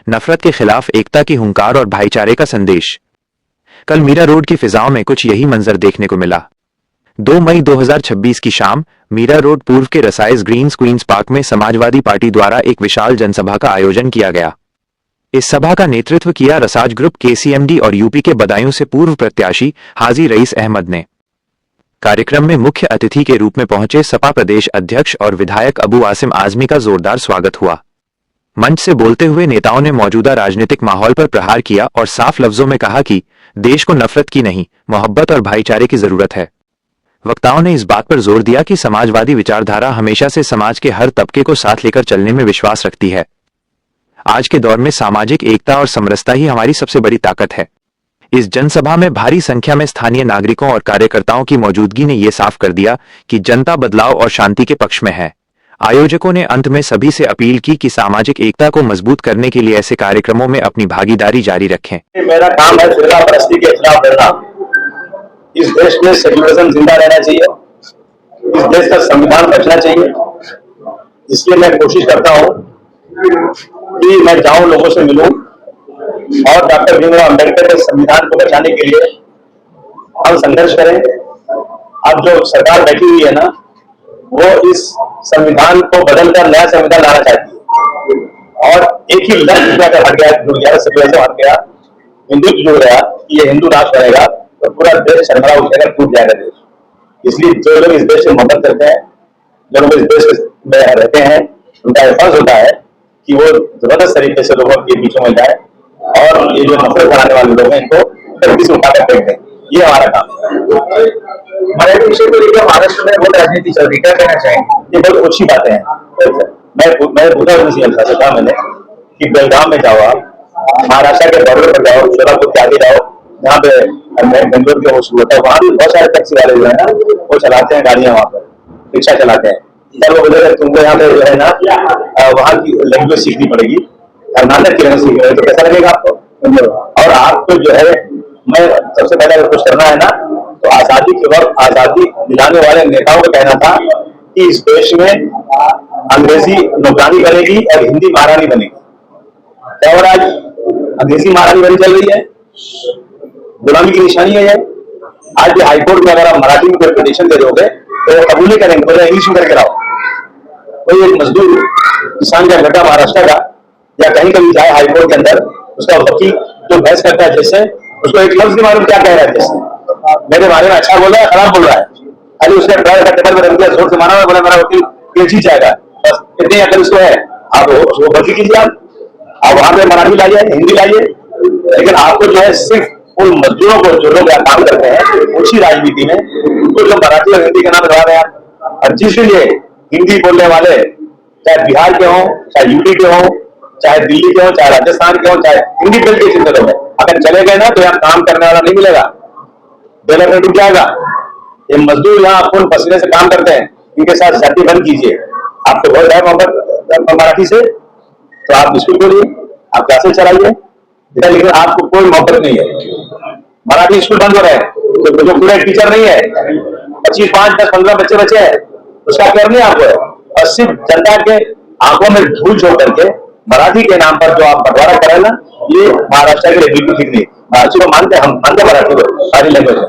नफरत के खिलाफ एकता की हुंकार और भाईचारे का संदेश। कल मीरा रोड की फिजाओं में कुछ यही मंजर देखने को मिला। 2 मई 2026 की शाम मीरा रोड पूर्व के रसाइस ग्रीन्स क्वींस पार्क में समाजवादी पार्टी द्वारा एक विशाल जनसभा का आयोजन किया गया। इस सभा का नेतृत्व किया रसाज ग्रुप केसीएमडी और यूपी के बदायूं से पूर्व प्रत्याशी हाजी रईस अहमद ने। कार्यक्रम में मुख्य अतिथि के रूप में पहुंचे सपा प्रदेश अध्यक्ष और विधायक अबू आसिम आजमी का जोरदार स्वागत हुआ। मंच से बोलते हुए नेताओं ने मौजूदा राजनीतिक माहौल पर प्रहार किया और साफ लफ्जों में कहा कि देश को नफरत की नहीं, मोहब्बत और भाईचारे की जरूरत है। वक्ताओं ने इस बात पर जोर दिया कि समाजवादी विचारधारा हमेशा से समाज के हर तबके को साथ लेकर चलने में विश्वास रखती है। आज के दौर में सामाजिक एकता और समरसता ही हमारी सबसे बड़ी ताकत है। इस जनसभा में भारी संख्या में स्थानीय नागरिकों और कार्यकर्ताओं की मौजूदगी ने यह साफ कर दिया कि जनता बदलाव और शांति के पक्ष में है। आयोजकों ने अंत में सभी से अपील की कि सामाजिक एकता को मजबूत करने के लिए ऐसे कार्यक्रमों में अपनी भागीदारी जारी रखें। मेरा काम है फिरकापरस्ती के खिलाफ लड़ना। इस देश में सेक्युलरिज्म जिंदा रहना चाहिए, इस देश का संविधान बचना चाहिए। इसलिए मैं कोशिश करता हूं कि मैं जाऊं, लोगों से मिलूं और डॉक्टर भीमराव अम्बेडकर के संविधान को बचाने के लिए हम संघर्ष करें। अब जो सरकार बैठी हुई है ना, वो इस संविधान को बदलकर नया संविधान लाना चाहती है और एक ही लक्ष्य अगर हट गया, जुड़ गया, सेक्युलरिज्म हट गया, हिंदुत्व जुड़ गया, ये हिंदू राष्ट्र बनेगा तो पूरा देश शर्मरा उठेगा, टूट जाएगा देश। इसलिए जो लोग इस देश से मोहब्बत करते हैं, जो लोग इस देश में रहते हैं, उनका एहसास होता है कि वो जबरदस्त तरीके से लोगों के बीच में जाए और ये जो नफरत कराने वाले लोग हैं इनको धरती से उठाकर फेंक दें। ये हमारा काम है। मराठी विषय को लेकर महाराष्ट्र में बहुत राजनीति चल रही, क्या कहना चाहेंगे? ये बहुत अच्छी बातें हैं। मैं पूछा था मैंने कि बेलगाम में जाओ, आप महाराष्ट्र के बॉर्डर पर जाओ, सोलापुर के आगे जाओ, जहाँ पे बेंगलोर के वो शुरू होता है, वहां भी बहुत सारे टैक्सी वाले जो है ना, वो चलाते हैं गाड़ियां, वहां पर रिक्शा चलाते हैं। वो बोले तुमको यहाँ पे जो है ना वहां की लैंग्वेज सीखनी पड़ेगी, कर्नाटक की लैंग्वेज सीखनी पड़ेगी, तो कैसा लगेगा आपको? और आपको जो है, मैं सबसे पहले अगर कुछ करना है ना, तो आजादी के वक्त आजादी दिलाने वाले नेताओं का कहना था कि इस देश में अंग्रेजी नौकरानी बनेगी और हिंदी महारानी बनेगी। क्या हो रहा है? अंग्रेजी महारानी बनी चल रही है, गुलामी की निशानी है ये। आज भी हाईकोर्ट में अगर आप मराठी में कोई पिटीशन दे दोगे तो कबूल नहीं करेंगे, बोले इंग्लिश में करके लाओ। कोई एक मजदूर किसान का बेटा महाराष्ट्र का या कहीं कभी जाए हाईकोर्ट के अंदर, उसका वकील जो बहस करता है जैसे, उसको एक लफ्ज नहीं मालूम क्या कह रहा है, जैसे मेरे बारे में अच्छा बोल रहा है, खराब बोल रहा है, खाली उसने टेबल में रख दिया, जोर से मारा, बोला मेरा वकील जीत जाएगा, बस इतनी अकल उसको है। आप वो भर्ती कीजिए, आप वहां पे मराठी लाइए, हिंदी लाइए, लेकिन आपको जो है सिर्फ उन मजदूरों को जो लोग काम करते हैं ऊंची राजनीति में, उनको जो मराठी और हिंदी का नाम लगा रहे हैं। और जिसलिए हिंदी बोलने वाले चाहे बिहार के हों, चाहे यूपी के हों, चाहे दिल्ली के हों, चाहे राजस्थान के हों, चाहे हिंदी बेल्ट के क्षेत्रों में अगर चले गए ना, तो यहाँ काम करने वाला नहीं मिलेगा, डेवलपमेंट रुक जाएगा। ये मजदूर यहाँ अपन पसीने से काम करते हैं, इनके साथ जाति बंद कीजिए। आपको बहुत है मोहब्बत मराठी से, तो आप स्कूल खोलिए, आप क्लासेस चलाइए, लेकिन आपको कोई मोहब्बत नहीं है। मराठी स्कूल बंद हो रहे हैं, तो जो पूरे टीचर नहीं है, 25, 5, 10, 15 बच्चे बचे हैं, उसका केयर नहीं आपको है। और सिर्फ जनता के आंखों में धूल छोड़ करके मराठी के नाम पर जो आप बंटवारा करें ना, ये महाराष्ट्र के लिए बिल्कुल ठीक नहीं। महाराष्ट्र को मानते, हम मानते मराठी को सारी लैंग्वेज है,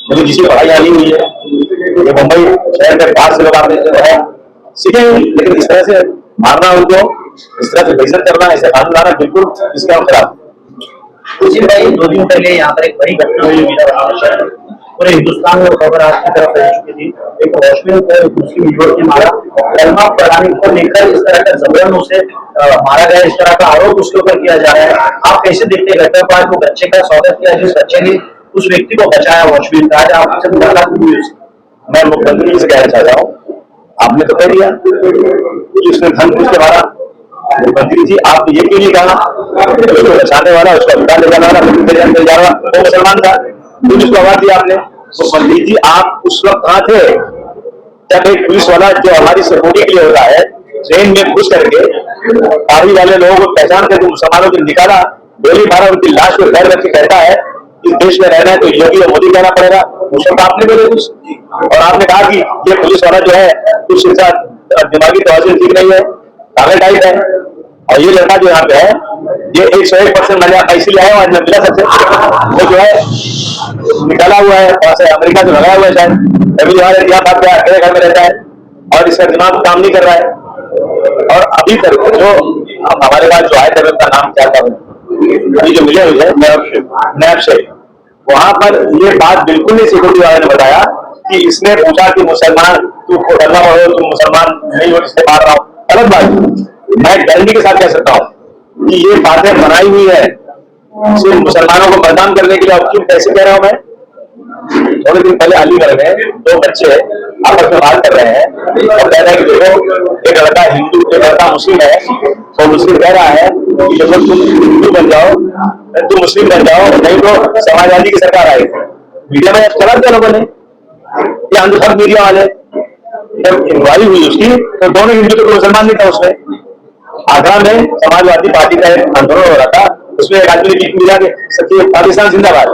लेकिन जिसकी पढ़ाई आनी हुई है, ये मुंबई शहर के बाहर से लोग आते हैं सीखेंगे, लेकिन इस तरह से मारना, उनको इस तरह से बेइज्जत करना, ऐसे कानून लाना, बिल्कुल इसके हम खिलाफ। कुछ भाई 2 दिन पहले यहाँ पर एक बड़ी घटना हुई मीरा, पूरे हिंदुस्तान में खबर आपकी तरफ रह चुकी थी। एक वॉचमैन को एक मुस्लिम युवक ने मारा, कलमा पढ़ाने को लेकर इस तरह का जबरन उसे मारा गया, इस तरह का आरोप उसके ऊपर किया जा रहा है। आप कैसे देखते हैं? घटना के बाद वो बच्चे का स्वागत किया, जिस बच्चे ने उस व्यक्ति को बचाया, वॉचमैन का, आज आपसे मुलाकात हुई। मैं मुख्यमंत्री जी से कहना चाहता हूँ, आपने तो कह दिया कि उसने धन पूछ के मारा। मुख्यमंत्री जी, आप ये क्यों नहीं कहा उसको बचाने वाला, उसको हटा ले जाने वाला, वो मुसलमान था, क्यों उसको आवाज दिया आपने? मुख्यमंत्री जी, आप उस वक्त कहाँ थे जब एक पुलिस वाला जो हमारी सिक्योरिटी के लिए होता है, ट्रेन में घुस करके आर्मी वाले लोगों को पहचान करके मुसलमानों को निकाला, गोली मारा, उनकी लाश को पैर रख के कहता है इस देश में रहना है तो योगी और मोदी कहना पड़ेगा। उस वक्त आपने बोले कुछ, और आपने कहा कि ये पुलिस वाला जो है कुछ दिमागी तौर से ठीक नहीं है, पागल टाइप है। और ये लड़का जो यहाँ पे है, ये 101% मैंने इसीलिए आया हूँ, आज मैं मिला सबसे। वो जो है निकाला हुआ है वहां से, अमेरिका से लगाया हुआ है शायद, अभी यहाँ बात क्या अकेले घर में रहता है और इसका दिमाग काम नहीं कर रहा है। और अभी तक जो हमारे पास जो आए थे उनका नाम क्या था, अभी जो मिले हुए है नैब से, वहां पर ये बात बिल्कुल नहीं सिक्योरिटी वाले ने बताया कि इसने पूछा कि मुसलमान तू डरना पड़ो, तुम मुसलमान नहीं हो इसलिए मार रहा हूं। अलग बात, मैं गारंटी के साथ कह सकता हूं कि ये बातें बनाई हुई है सिर्फ मुसलमानों को बदनाम करने के लिए। अब क्यों कैसे कह रहा हूं मैं, थोड़े दिन पहले अलीगढ़ में 2 बच्चे आपस में बात कर रहे हैं और कह रहे हैं कि देखो एक लड़का हिंदू, एक लड़का मुस्लिम है, तो मुस्लिम कह रहा है कि जब तुम हिंदू बन जाओ, तुम मुस्लिम बन जाओ, नहीं तो समाजवादी की सरकार आएगी। मीडिया में चला दिया लोगों ने, ये अंधभक्त मीडिया वाले। जब इंक्वायरी हुई उसकी तो दोनों हिंदू तो मुसलमान नहीं था उसमें। आगरा में समाजवादी पार्टी का एक आंदोलन हो रहा था, उसमें एक आदमी ने मीडिया के सचिव पाकिस्तान जिंदाबाद,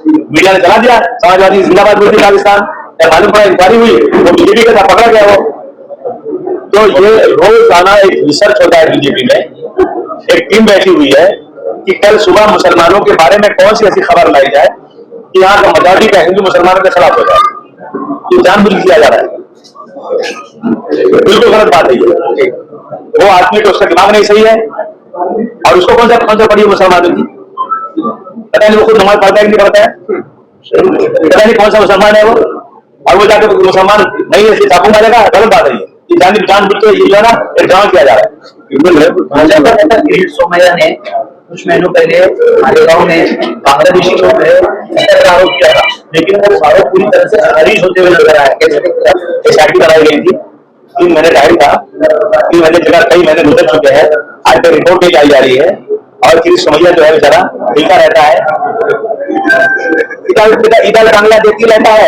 मीडिया ने चला दिया समाजवादी जिंदाबाद बोलती पाकिस्तान। मालूम पड़ा इंक्वायरी हुई वो बीजेपी का था, पकड़ा गया वो। तो ये रोजाना एक रिसर्च होता है बीजेपी में, एक टीम बैठी हुई है कि कल सुबह मुसलमानों के बारे में कौन सी ऐसी खबर लाई जाए कि यहाँ का मजाजी का हिंदू मुसलमानों के खिलाफ हो जाए। ये जानबूझ किया जा रहा है, बिल्कुल गलत बात है ये। वो आदमी तो उसका दिमाग नहीं सही है और उसको कौन सा पड़ी मुसलमानों की, पता नहीं वो खुद नमाज पढ़ता है कि नहीं पढ़ता है, पता नहीं कौन सा मुसलमान है वो, और वो जाकर मुसलमान नहीं है चाकू मारेगा। गलत बात है ये, जानबूझ के ये जो है ना एक ड्रामा किया जा रहा है। किरीट सोमैया ने कुछ महीनों पहले हमारे गांव में बांग्लादेशी लोग आरोप किया था, लेकिन वो आरोप पूरी तरह से खारिज होते हुए नजर आया। एसआईटी कराई गई थी, 3 महीने टाइम था, 3 महीने जगह कई महीने गुजर चुके हैं, आज तक रिपोर्ट नहीं आई जा रही है। और किरीट सोमैया जो है बेचारा मिलता रहता है, इधर बांग्ला देखती रहता है,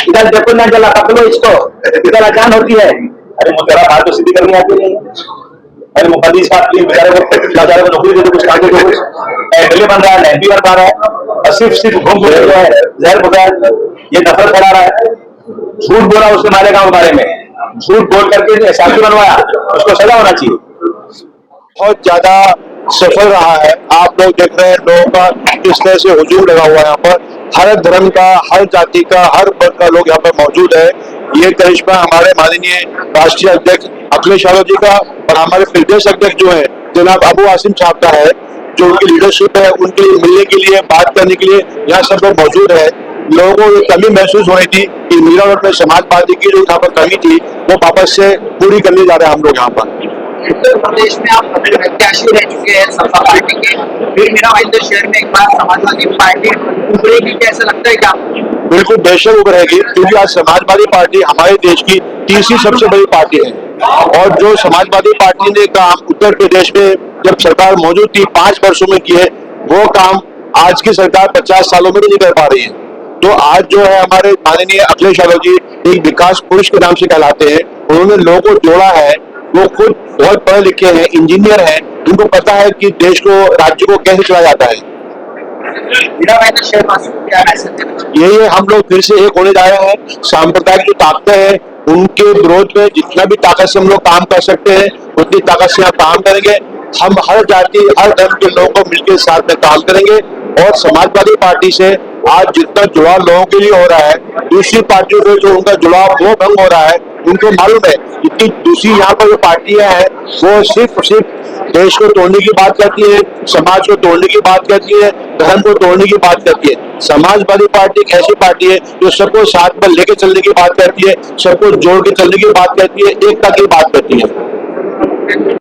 इधर देखो ना जला पकड़ो इसको, इधर अचान होती है। अरे मुझे बात तो सीधी करनी आती नहीं, अरे मुकद्दीस का बेचारे को नौकरी दे दो, कुछ काम दे दो, एमएलए बन रहा है, नहीं बन पा रहा है, और सिर्फ घूम फिर जो है जहर पका है, ये नफरत फैला रहा है। झूठ बोला उसके मालेगांव के बारे में, झूठ बोल करके साथी बनवाया, उसको सजा होना चाहिए। बहुत ज्यादा सफल रहा है। आप लोग देख रहे हैं लोगों का किस तरह से हुजूम लगा हुआ है यहाँ पर, हर धर्म का, हर जाति का, हर वर्ग का लोग यहाँ पर मौजूद है। ये करिश्मा हमारे माननीय राष्ट्रीय अध्यक्ष अखिलेश यादव जी का और हमारे प्रदेश अध्यक्ष जो है जनाब अबू आसिम साहब का है, जो उनकी लीडरशिप है, उनके मिलने के लिए, बात करने के लिए यहाँ सब लोग मौजूद है। लोगों को ये कमी महसूस हो रही थी कि मीरा रोड में समाजवादी की जो यहाँ पर कमी थी वो वापस से पूरी करने जा रहे हैं हम लोग यहाँ पर। उत्तर प्रदेश में आप प्रत्याशी रह चुके हैं सपा पार्टी के, फिर मेरा वाइंदर शहर में एक बार समाजवादी पार्टी उभरेगी, कैसा लगता है क्या? बिल्कुल बेशक उभरेगी, क्योंकि आज समाजवादी पार्टी हमारे देश की तीसरी सबसे बड़ी पार्टी है। और जो समाजवादी पार्टी ने काम उत्तर प्रदेश में जब सरकार मौजूद थी 5 वर्षों में किए, वो काम आज की सरकार 50 सालों में भी नहीं कर पा रही है। तो आज जो है हमारे माननीय अखिलेश यादव जी एक विकास पुरुष के नाम से कहलाते हैं, उन्होंने लोगों को जोड़ा है। वो खुद बहुत पढ़े लिखे हैं, इंजीनियर हैं, उनको पता है कि देश को, राज्य को कैसे चलाया जाता है। यही हम लोग फिर से एक होने जा रहे हैं। सांप्रदायिक जो ताकतें हैं उनके विरोध में जितना भी ताकत से हम लोग काम कर सकते हैं उतनी ताकत से हम काम करेंगे। हम हर जाति, हर धर्म के लोगों को मिलकर साथ में काम करेंगे। और समाजवादी पार्टी से आज जितना जुड़ाव लोगों के लिए हो रहा है, दूसरी पार्टियों से जो उनका जुड़ाव वो भंग हो रहा है। उनको मालूम है कि दूसरी यहाँ पर जो पार्टियां हैं वो सिर्फ देश को तोड़ने की बात करती है, समाज को तोड़ने की बात करती है, धर्म को तोड़ने की बात करती है। समाजवादी पार्टी एक ऐसी पार्टी है जो सबको साथ में लेके चलने की बात करती है, सबको जोड़ के चलने की बात करती है, एकता की बात करती है।